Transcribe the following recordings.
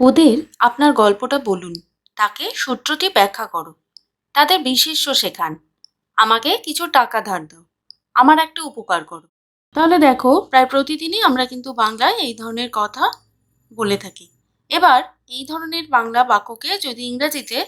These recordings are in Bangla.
ওদের আপনার গল্পটা বলুন, তাকে সূত্রটি ব্যাখ্যা করো, তাদের বিশেষ্য শেখান, আমাকে কিছু টাকা ধার দাও, আমার একটা উপকার করো। তাহলে দেখো, প্রায় প্রতিদিনই আমরা কিন্তু বাংলায় এই ধরনের কথা বলে থাকি। এবার এই ধরনের বাংলা বাক্যকে যদি ইংরেজিতে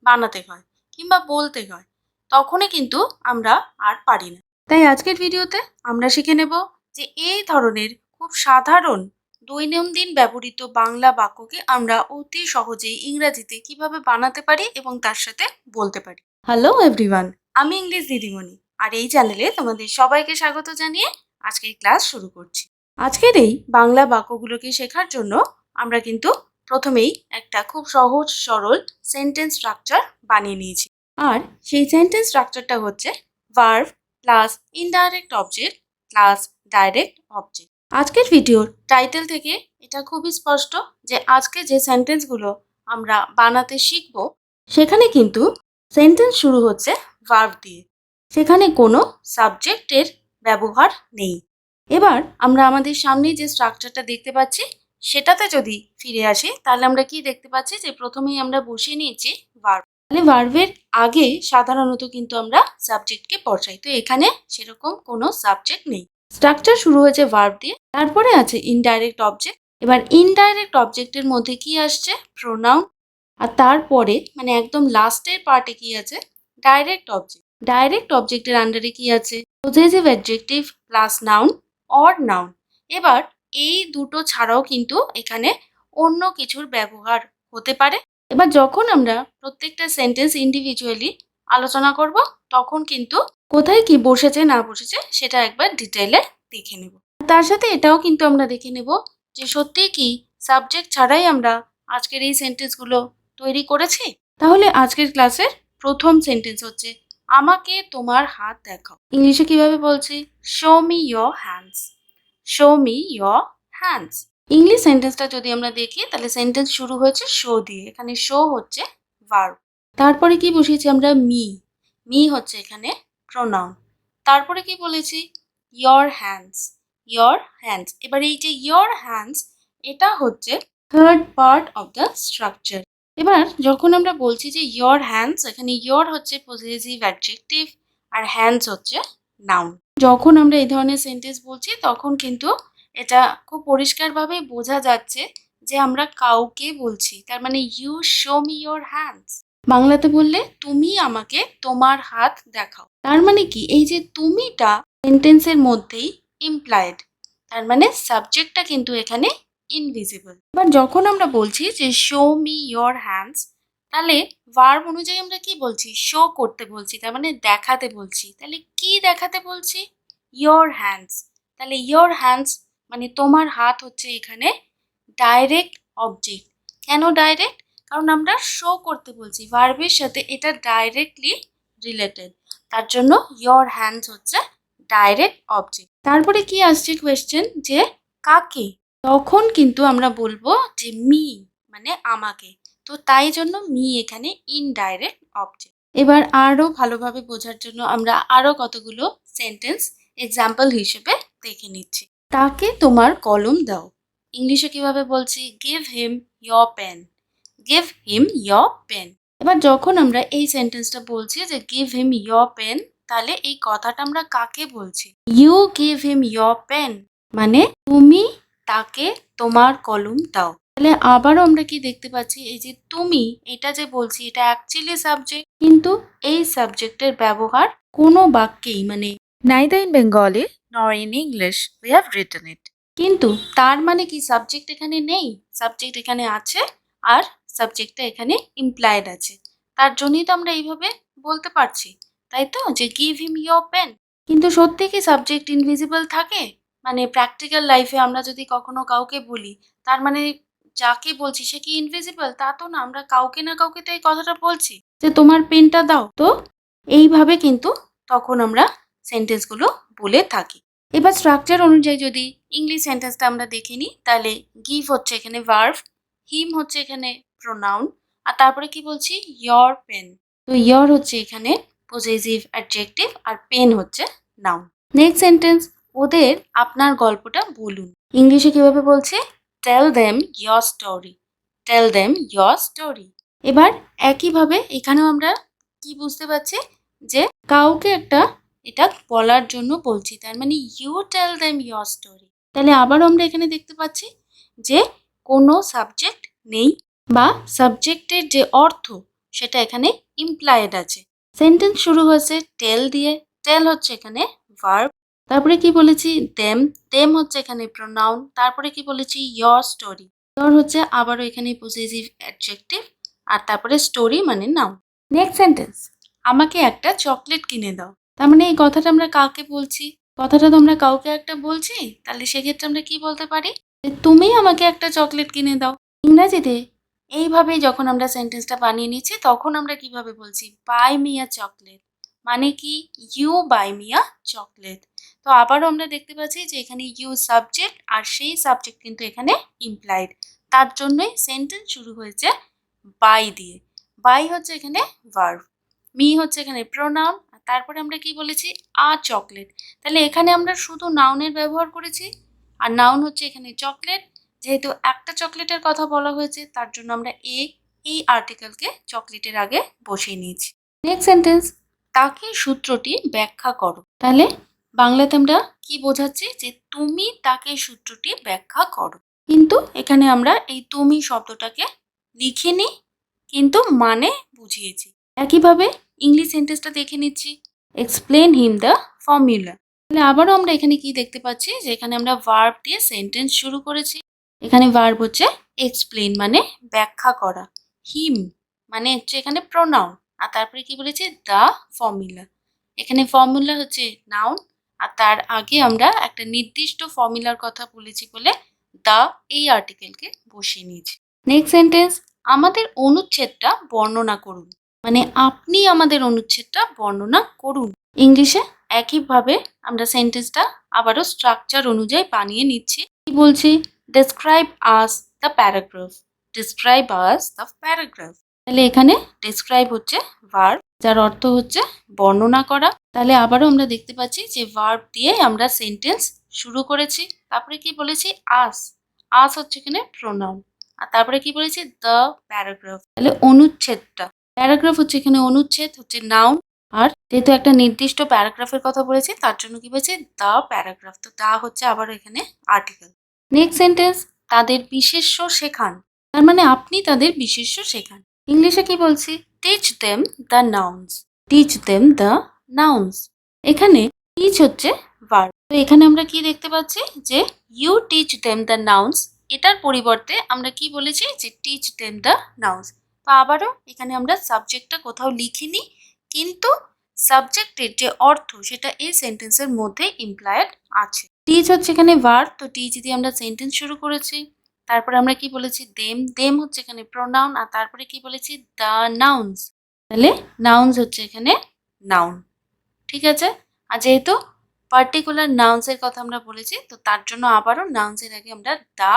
বানাতে হয় কিংবা বলতে হয়, তখনই কিন্তু আমরা আর পারি না। তাই আজকের ভিডিওতে আমরা শিখে নেব যে এই ধরনের খুব সাধারণ দৈনন্দিন ব্যবহৃত বাংলা বাক্যকে আমরা অতি সহজেই ইংরেজিতে কিভাবে বানাতে পারি এবং তার সাথে বলতে পারি। হ্যালো এভরিওয়ান, আমি ইংলিশ দিদিমণি, আর এই চ্যানেলে তোমাদের সবাইকে স্বাগত জানিয়ে আজকের ক্লাস শুরু করছি। আজকের এই বাংলা বাক্যগুলোকে শেখার জন্য আমরা কিন্তু প্রথমেই একটা খুব সহজ সরল সেন্টেন্স স্ট্রাকচার বানিয়ে নিয়েছি। আর সেই সেন্টেন্স স্ট্রাকচারটা হচ্ছে verb plus indirect object plus direct object. আজকের ভিডিওর টাইটেল থেকে এটা খুবই স্পষ্ট যে আজকে যে সেন্টেন্সগুলো আমরা বানাতে শিখব, সেখানে কিন্তু সেন্টেন্স শুরু হচ্ছে ভার্ব দিয়ে, সেখানে কোনো সাবজেক্টের ব্যবহার নেই। এবার আমরা আমাদের সামনে যে স্ট্রাকচারটা দেখতে পাচ্ছি সেটাতে যদি ফিরে আসি, তাহলে আমরা কি দেখতে পাচ্ছি যে প্রথমেই আমরা বসিয়ে নিয়েছি ভার্ব। তাহলে ভার্বের আগে সাধারণত কিন্তু আমরা সাবজেক্টকে বসাই, তো এখানে সেরকম কোনো সাবজেক্ট নেই। স্ট্রাকচার শুরু হয়েছে ভার্ব দিয়ে, তারপরে আছে ইনডাইরেক্ট অবজেক্ট। এবার ইনডাইরেক্ট অবজেক্টের মধ্যে কি আসছে? প্রোনাউন। আর তারপরে মানে একদম লাস্টের পার্টে কি আছে? Direct object. ডাইরেক্ট অবজেক্টের আন্ডারে কি আছে? Possessive adjective plus noun or noun. এবার এই দুটো ছাড়াও কিন্তু এখানে অন্য কিছুর ব্যবহার হতে পারে। এবার যখন আমরা প্রত্যেকটা সেন্টেন্স ইন্ডিভিজুয়ালি আলোচনা করব, তখন কিন্তু কোথায় কি বসেছে না বসেছে সেটা একবার ডিটেইলে দেখে নেব। তার সাথে এটাও কিন্তু আমরা দেখে নেব যে সত্যি কি সাবজেক্ট ছাড়াই আমরা আজকের এই সেন্টেন্সগুলো তৈরি করেছি। তাহলে আজকের ক্লাসের প্রথম সেন্টেন্স হচ্ছে আমাকে তোমার হাত দেখাও। ইংলিশে কিভাবে বলছি? Show me your hands. Show me your hands. English সেন্টেন্সটা যদি আমরা দেখি, তাহলে সেন্টেন্স শুরু হয়েছে শো দিয়ে। এখানে শো হচ্ছে ভার্ব। তারপরে কি বসিয়েছি আমরা? মি। মি হচ্ছে এখানে প্রোনাউন। তারপরে কি বলেছি? Your hands. Your hands. এবার এই যে ইয়োর হ্যান্ডস, এটা হচ্ছে third part of the structure. এবার যখন আমরা বলছি যে ইয়োর হ্যান্ডস, এখানে ইয়োর হচ্ছে পজেসিভ অ্যাডজেক্টিভ আর হ্যান্ডস হচ্ছে নাউন। যখন আমরা এই ধরনের সেন্টেন্স বলছি, তখন কিন্তু এটা খুব পরিষ্কারভাবে বোঝা যাচ্ছে যে আমরা কাউকে বলছি। তার মানে you show me your hands. বাংলাতে বললে তুমি আমাকে তোমার হাত দেখাও। তার মানে কি? এই যে তুমিটা সেন্টেন্সের মধ্যেই ইমপ্লয়েড, তার মানে সাবজেক্টটা কিন্তু এখানে ইনভিজিবল। এবার যখন আমরা বলছি যে শো মি ইয়োর হ্যান্ডস, তাহলে ভার্ব অনুযায়ী আমরা কি বলছি? শো করতে বলছি, তার মানে দেখাতে বলছি। তাহলে কি দেখাতে বলছি? Your hands. তাহলে ইয়োর হ্যান্ডস মানে তোমার হাত হচ্ছে এখানে ডাইরেক্ট অবজেক্ট। কেন ডাইরেক্ট? কারণ আমরা শো করতে বলছি, ভার্বের সাথে এটা ডাইরেক্টলি রিলেটেড, তার জন্য ইয়োর হ্যান্ডস হচ্ছে ডাইরেক্ট অবজেক্ট। তারপরে কি আসছে কোয়েশ্চেন, যে কাকে? তখন কিন্তু আমরা বলবো যে মি, মানে আমাকে। তো তাই জন্য মি এখানে ইনডাইরেক্ট অবজেক্ট। এবার আরো ভালোভাবে বোঝার জন্য আমরা আরো কতগুলো সেন্টেন্স এক্সাম্পল হিসেবে দেখে নিচ্ছি। তাকে তোমার কলম দাও। ইংলিশে কিভাবে বলছি? Give him your pen. Give him your pen. এবার যখন আমরা এই সেন্টেন্সটা বলছি যে গিভ হিম ইয়োর পেন, তাহলে এই কথাটা আমরা কাকে বলছি? You give him your pen, মানে তুমি তাকে তোমার কলম দাও। তাহলে আবারও আমরা কি দেখতে পাচ্ছি? এই যে তুমি, এটা যে বলছি, এটা অ্যাকচুয়ালি সাবজেক্ট, কিন্তু এই সাবজেক্টের ব্যবহার কোনো বাক্যেই, মানে neither in Bengali nor in English we have written it. কিন্তু তার মানে কি সাবজেক্ট এখানে নেই? সাবজেক্ট এখানে আছে, আর সাবজেক্টটা এখানে ইমপ্লয়েড আছে। তার জন্যই তো আমরা এইভাবে বলতে পারছি, তাই তো, যে গিভ হিম ইয়োর পেন। কিন্তু সত্যি কি সাবজেক্ট ইনভিজিবল থাকে? মানে প্র্যাকটিক্যাল লাইফে আমরা যদি কখনো কাউকে বলি, তার মানে যাকে বলছি সে কি ইনভিজিবল? তা তো না। আমরা কাউকে না কাউকে তো এই কথাটা বলছি যে তোমার পেনটা দাও। তো এইভাবে কিন্তু তখন আমরা সেন্টেন্সগুলো বলে থাকি। এবার স্ট্রাকচার অনুযায়ী যদি ইংলিশ সেন্টেন্সটা আমরা দেখে নিই, তাহলে গিভ হচ্ছে এখানে ভার্ব, হিম হচ্ছে এখানে প্রোনাউন, আর তারপরে কি বলছি? Your pen. তো ইয়োর হচ্ছে এখানে পজেসিভ অ্যাডজেক্টিভ আর পেন হচ্ছে নাউন। নেক্সট সেন্টেন্স, ওদের আপনার গল্পটা বলুন। ইংলিশে কিভাবে বলছে? Tell them your story. Tell them your story. এবার একইভাবে এখানেও আমরা কি বুঝতে পারছি যে কাউকে এটা বলার জন্য বলছি, তার মানে you tell them your story. তাহলে আবারও আমরা এখানে দেখতে পাচ্ছি যে কোনো সাবজেক্ট নেই বা সাবজেক্টের যে অর্থ সেটা এখানে ইমপ্লায়েড আছে। সেন্টেন্স শুরু হয়েছে টেল দিয়ে, টেল হচ্ছে এখানে ভার্ব। তারপরে কি বলেছি দেম, দেম হচ্ছে এখানে প্রোনাউন। তারপরে কি বলেছি ইয়োর স্টোরি, ইয়োর হচ্ছে আবারও এখানে পজেসিভ অ্যাডজেক্টিভ, আর তারপরে স্টোরি মানে নাউন। নেক্সট সেন্টেন্স, আমাকে একটা চকলেট কিনে দাও। তার মানে এই কথাটা আমরা কাকে বলছি? কথাটা তো আমরা কাউকে একটা বলছি, তাহলে সেক্ষেত্রে আমরা কি বলতে পারি যে তুমি আমাকে একটা চকলেট কিনে দাও। ইংরেজিতে এইভাবেই যখন আমরা সেন্টেন্সটা বানিয়ে নিচ্ছি তখন আমরা কিভাবে বলছি বাই মি আ চকলেট, মানে কি you buy me a chocolate. তো আবারও আমরা দেখতে পাচ্ছি যে এখানে ইউ সাবজেক্ট আর সেই সাবজেক্ট কিন্তু এখানে ইমপ্লাইড, তার জন্যই সেন্টেন্স শুরু হয়েছে বাই দিয়ে। বাই হচ্ছে এখানে ভার্ব, মি হচ্ছে এখানে প্রোনাউন, আর তারপরে আমরা কি বলেছি আ চকলেট। তাহলে এখানে আমরা শুধু নাউনের ব্যবহার করেছি, আর নাউন হচ্ছে এখানে চকলেট। যেহেতু একটা চকলেটের কথা বলা হয়েছে তার জন্য আমরা এই আর্টিকেলকে চকলেটের আগে বসিয়ে নিয়েছি। নেক্সট সেন্টেন্স, তাকে সূত্রটি ব্যাখ্যা করো। তাহলে বাংলাতে আমরা কি বোঝাচ্ছি যে তুমি তাকে সূত্রটি ব্যাখ্যা করো, কিন্তু এখানে আমরা এই তুমি শব্দটাকে লিখিনি কিন্তু মানে বুঝিয়েছি। একইভাবে ইংলিশ সেন্টেন্সটা দেখে নিচ্ছি, এক্সপ্লেন হিম দ্য ফর্মুলা। তাহলে আবারও আমরা এখানে কি দেখতে পাচ্ছি যে এখানে আমরা ভার্ব দিয়ে সেন্টেন্স শুরু করেছি। এখানে ভার্ব হচ্ছে এক্সপ্লেন মানে ব্যাখ্যা করা, হিম মানে হচ্ছে এখানে প্রোনাউন, আর তারপরে কি বলেছি দ্য ফর্মুলা। এখানে ফর্মুলা হচ্ছে নাউন, আর তার আগে আমরা একটা নির্দিষ্ট ফর্মুলার কথা বলেছি বলে দ্য এই আর্টিকেলকে বসিয়ে নিয়েছি। নেক্সট সেন্টেন্স, আমাদের অনুচ্ছেদটা বর্ণনা করুন, মানে আপনি আমাদের অনুচ্ছেদটা বর্ণনা করুন। ইংলিশে একইভাবে আমরা সেন্টেন্সটা আবারও স্ট্রাকচার অনুযায়ী বানিয়ে নিচ্ছি। কি বলছি, describe us the paragraph, describe us the paragraph. তাহলে এখানে ডেসক্রাইব হচ্ছে ভার্ব, যার অর্থ হচ্ছে বর্ণনা করা। তাহলে আবারও আমরা দেখতে পাচ্ছি যে ভার্ব দিয়ে আমরা সেন্টেন্স শুরু করেছি। তারপরে কি বলেছি আস, আস হচ্ছে এখানে প্রোনাউন, আর তারপরে কি বলেছি দ্য প্যারাগ্রাফ। তাহলে অনুচ্ছেদটা, প্যারাগ্রাফ হচ্ছে এখানে অনুচ্ছেদ হচ্ছে নাউন, আর যেহেতু একটা নির্দিষ্ট প্যারাগ্রাফের কথা বলেছি তার জন্য কি বলেছি দ্য প্যারাগ্রাফ, তো দা হচ্ছে আবার এখানে আর্টিকেল। নেক্সট সেন্টেন্স, তাদের বিশেষ্য শেখান, তার মানে আপনি তাদের বিশেষ্য শেখান। ইংলিশে কি বলছি teach them the nouns, teach them the nouns. এখানে টিচ হচ্ছে ভার্ব, তো এখানে আমরা কি দেখতে পাচ্ছি যে you teach them the nouns, এটার পরিবর্তে আমরা কি বলেছি যে টিচ দেম দ্য নাউন্স। তো আবারও এখানে আমরা সাবজেক্টটা কোথাও লিখিনি, কিন্তু সাবজেক্টের যে অর্থ সেটা এই সেন্টেন্সের মধ্যে ইমপ্লায়েড আছে। টিচ হচ্ছে এখানে ভার্ব, তো টিচ দিয়ে আমরা সেন্টেন্স শুরু করেছি। তারপরে আমরা কি বলেছি দেম, দেম হচ্ছে এখানে প্রোনাউন, আর তারপরে কি বলেছি দ্য নাউন্স। তাহলে নাউন্স হচ্ছে এখানে নাউন, ঠিক আছে। আর যেহেতু পার্টিকুলার নাউন্সের কথা আমরা বলেছি তো তার জন্য আবারও নাউন্সের আগে আমরা দ্য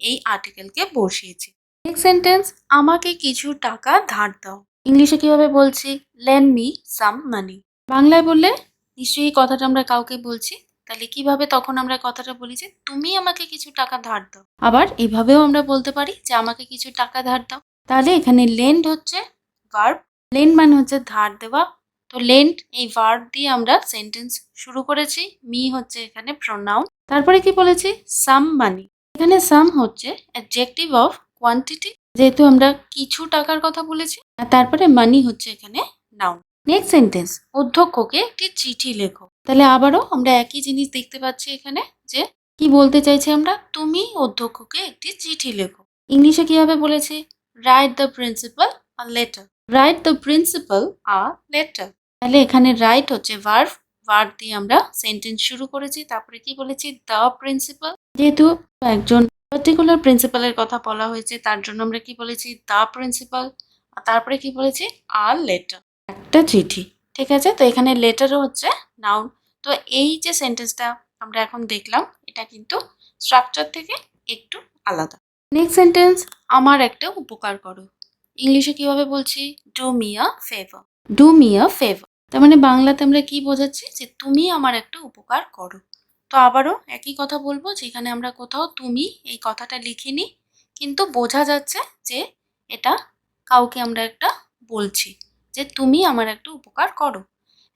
এই আর্টিকেলকে বসিয়েছি। নেক্সট সেন্টেন্স, আমাকে কিছু টাকা ধার দাও। ইংলিশে কিভাবে বলছি লেন্ড মি সাম মানি। বাংলায় বললে নিশ্চয়ই এই কথাটা আমরা কাউকে বলছি, তাহলে কিভাবে তখন আমরা কথাটা বলি যে তুমি আমাকে কিছু টাকা ধার দাও। আবার এভাবেও আমরা বলতে পারি যে আমাকে কিছু টাকা ধার দাও। তাহলে এখানে লেন্ড হচ্ছে ভার্ব, লেন্ড মানে হচ্ছে ধার দেওয়া, তো লেন্ড এই ভার্ব দিয়ে আমরা সেন্টেন্স শুরু করেছি। মি হচ্ছে এখানে প্রোনাউন, তারপরে কি বলেছি সাম মানি। এখানে সাম হচ্ছে অ্যাডজেক্টিভ অফ কোয়ান্টিটি, যেহেতু আমরা কিছু টাকার কথা বলেছি, আর তারপরে মানি হচ্ছে এখানে নাউন। নেক্সট সেন্টেন্স, অধ্যক্ষকে একটি চিঠি লেখো। তাহলে আবারও আমরা একই জিনিস দেখতে পাচ্ছি এখানে যে কি বলতে চাইছি আমরা, তুমি অধ্যক্ষকে একটি চিঠি লেখো। ইংলিশে কিভাবে বলেছি write the principal a letter, write the principal a letter. তাহলে এখানে রাইট হচ্ছে ভার্ব, ভার্ব দিয়ে আমরা সেন্টেন্স শুরু করেছি। তারপরে কি বলেছি দ্য প্রিন্সিপাল, যেহেতু একজন পার্টিকুলার প্রিন্সিপালের কথা বলা হয়েছে তার জন্য আমরা কি বলেছি দ্য প্রিন্সিপাল, আর তারপরে কি বলেছি আ লেটার, একটা চিঠি, ঠিক আছে। তো এখানে লেটারও হচ্ছে নাউন। তো এই যে সেন্টেন্সটা আমরা এখন দেখলাম এটা কিন্তু স্ট্রাকচার থেকে একটু আলাদা। নেক্সট সেন্টেন্স, আমার একটা উপকার করো। ইংলিশে কিভাবে বলছি do me a favour, do me a favour. তার মানে বাংলাতে আমরা কি বোঝাচ্ছি যে তুমি আমার একটা উপকার করো। তো আবারও একই কথা বলবো যেখানে আমরা কোথাও তুমি এই কথাটা লিখিনি, কিন্তু বোঝা যাচ্ছে যে এটা কাউকে আমরা একটা বলছি যে তুমি আমার একটা উপকার করো।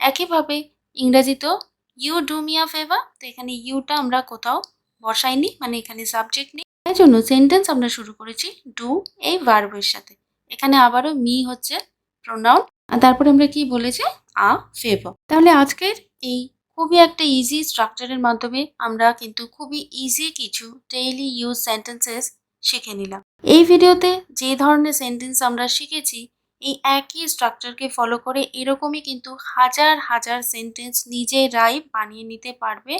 একইভাবে ইংরেজিতেও you do me a favour, তো এখানে ইউটা আমরা কোথাও বসাইনি, মানে এখানে সাবজেক্ট নেই, তাই জন্য সেন্টেন্স আমরা শুরু করেছি ডু এই ভার্বের সাথে। এখানে আবারও মি হচ্ছে প্রোনাউন, আর তারপরে আমরা কি বলেছি, আ ফেভার। তাহলে আজকের এই খুবই একটা ইজি স্ট্রাকচারের মাধ্যমে আমরা কিন্তু খুবই ইজি কিছু ডেইলি ইউজ সেন্টেন্সেস শিখে নিলাম। এই ভিডিওতে যে ধরনের সেন্টেন্স আমরা শিখেছি, এই একই স্ট্রাকচারকে ফলো করে এরকমই কিন্তু হাজার হাজার সেন্টেন্স নিজেরাই বানিয়ে নিতে পারবে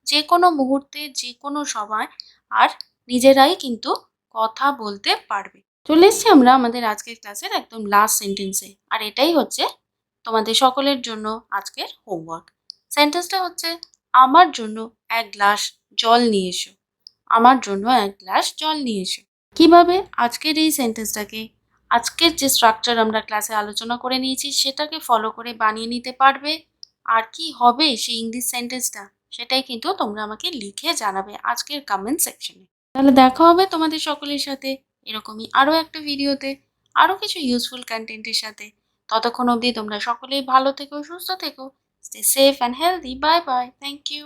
যে কোনো মুহূর্তে, যে কোনো সময়, আর নিজেরাই কিন্তু কথা বলতে পারবে। চলে এসছি আমরা আমাদের আজকের ক্লাসের একদম লাস্ট সেন্টেন্সে, আর এটাই হচ্ছে তোমাদের সকলের জন্য আজকের হোমওয়ার্ক। সেন্টেন্সটা হচ্ছে আমার জন্য এক গ্লাস জল নিয়ে এসো। আমার জন্য এক গ্লাস জল নিয়ে এসো। কিভাবে আজকের এই সেন্টেন্সটাকে, আজকের যে স্ট্রাকচার আমরা ক্লাসে আলোচনা করে নিয়েছি সেটাকে ফলো করে বানিয়ে নিতে পারবে, আর কি হবে সেই ইংলিশ সেন্টেন্সটা, সেটাই কিন্তু তোমরা আমাকে লিখে জানাবে আজকের কমেন্ট সেকশনে। তাহলে দেখা হবে তোমাদের সকলের সাথে এরকমই আরও একটা ভিডিওতে, আরও কিছু ইউজফুল কন্টেন্টের সাথে। ততক্ষণ অবধি তোমরা সকলেই ভালো থেকো, সুস্থ থেকো, stay safe and healthy. Bye bye, thank you.